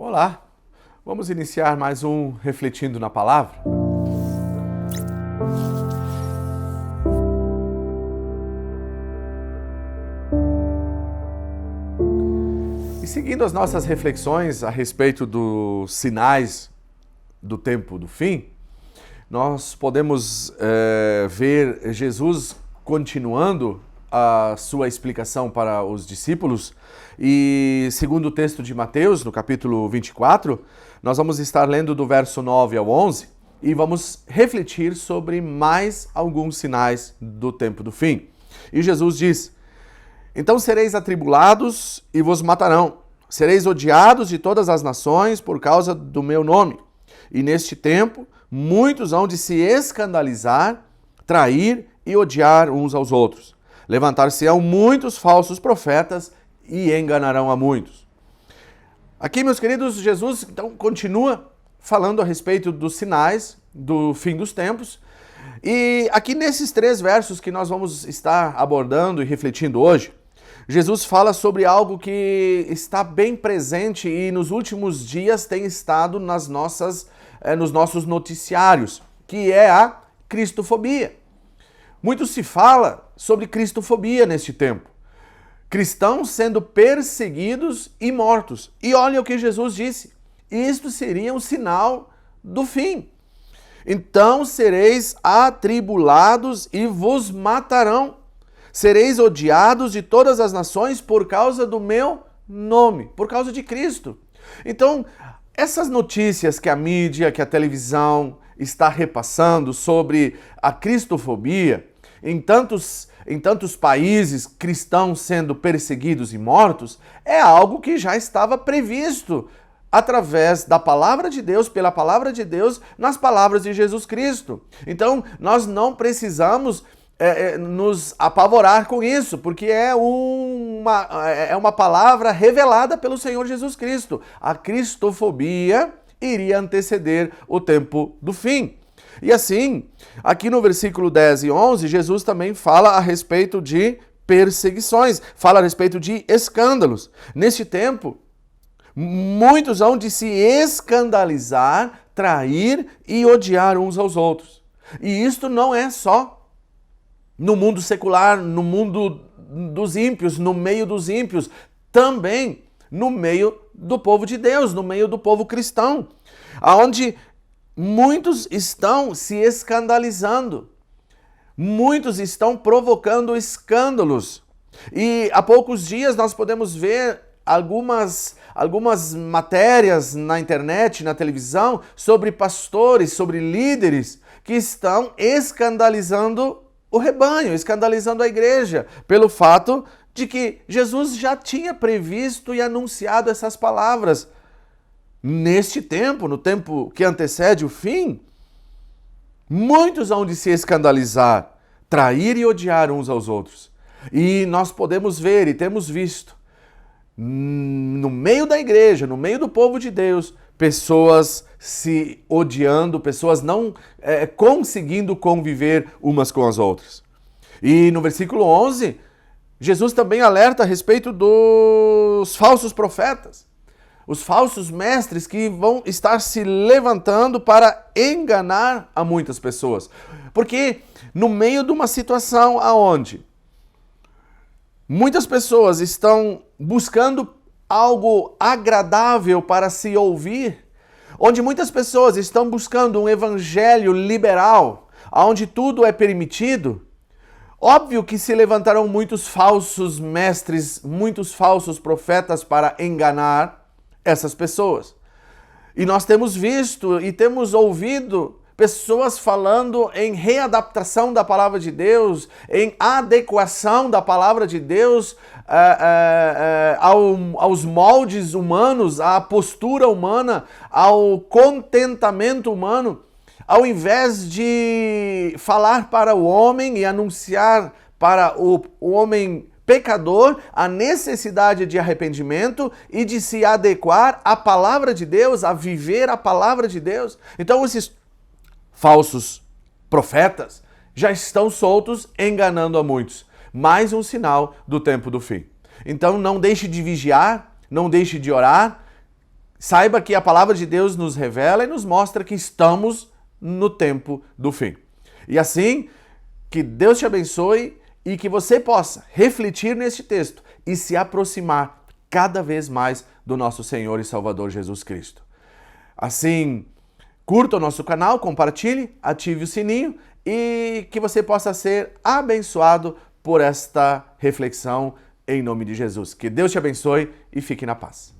Olá, vamos iniciar mais um Refletindo na Palavra. E seguindo as nossas reflexões a respeito dos sinais do tempo do fim, nós podemos ver Jesus continuando a sua explicação para os discípulos e segundo o texto de Mateus, no capítulo 24, nós vamos estar lendo do verso 9 ao 11 e vamos refletir sobre mais alguns sinais do tempo do fim. E Jesus diz: então sereis atribulados e vos matarão, sereis odiados de todas as nações por causa do meu nome. E neste tempo muitos hão de se escandalizar, trair e odiar uns aos outros. Levantar-se-ão muitos falsos profetas e enganarão a muitos. Aqui, meus queridos, Jesus então continua falando a respeito dos sinais do fim dos tempos. E aqui nesses 3 versos que nós vamos estar abordando e refletindo hoje, Jesus fala sobre algo que está bem presente e nos últimos dias tem estado nos nossos noticiários, que é a cristofobia. Muito se fala sobre cristofobia neste tempo. Cristãos sendo perseguidos e mortos. E olha o que Jesus disse. Isto seria um sinal do fim. Então sereis atribulados e vos matarão. Sereis odiados de todas as nações por causa do meu nome, por causa de Cristo. Então, essas notícias que a mídia, que a televisão está repassando sobre a cristofobia, em tantos países cristãos sendo perseguidos e mortos, é algo que já estava previsto através da palavra de Deus, pela palavra de Deus, nas palavras de Jesus Cristo. Então, nós não precisamos nos apavorar com isso, porque é uma palavra revelada pelo Senhor Jesus Cristo. A cristofobia iria anteceder o tempo do fim. E assim, aqui no versículo 10 e 11, Jesus também fala a respeito de perseguições, fala a respeito de escândalos. Neste tempo, muitos hão de se escandalizar, trair e odiar uns aos outros. E isto não é só no mundo secular, no mundo dos ímpios, no meio dos ímpios, também no meio do povo de Deus, no meio do povo cristão, onde muitos estão se escandalizando, muitos estão provocando escândalos. E há poucos dias nós podemos ver algumas matérias na internet, na televisão, sobre pastores, sobre líderes que estão escandalizando o rebanho, escandalizando a igreja, pelo fato de que Jesus já tinha previsto e anunciado essas palavras. Neste tempo, no tempo que antecede o fim, muitos hão de se escandalizar, trair e odiar uns aos outros. E nós podemos ver e temos visto, no meio da igreja, no meio do povo de Deus, pessoas se odiando, pessoas não conseguindo conviver umas com as outras. E no versículo 11, Jesus também alerta a respeito dos falsos profetas, os falsos mestres que vão estar se levantando para enganar a muitas pessoas. Porque no meio de uma situação onde muitas pessoas estão buscando algo agradável para se ouvir, onde muitas pessoas estão buscando um evangelho liberal, onde tudo é permitido, óbvio que se levantarão muitos falsos mestres, muitos falsos profetas para enganar essas pessoas. E nós temos visto e temos ouvido pessoas falando em readaptação da palavra de Deus, em adequação da palavra de Deus aos moldes humanos, à postura humana, ao contentamento humano, ao invés de falar para o homem e anunciar para o homem pecador a necessidade de arrependimento e de se adequar à palavra de Deus, a viver a palavra de Deus. Então esses falsos profetas já estão soltos, enganando a muitos. Mais um sinal do tempo do fim. Então não deixe de vigiar, não deixe de orar, saiba que a palavra de Deus nos revela e nos mostra que estamos no tempo do fim. E assim, que Deus te abençoe e que você possa refletir neste texto e se aproximar cada vez mais do nosso Senhor e Salvador Jesus Cristo. Assim, curta o nosso canal, compartilhe, ative o sininho e que você possa ser abençoado por esta reflexão em nome de Jesus. Que Deus te abençoe e fique na paz.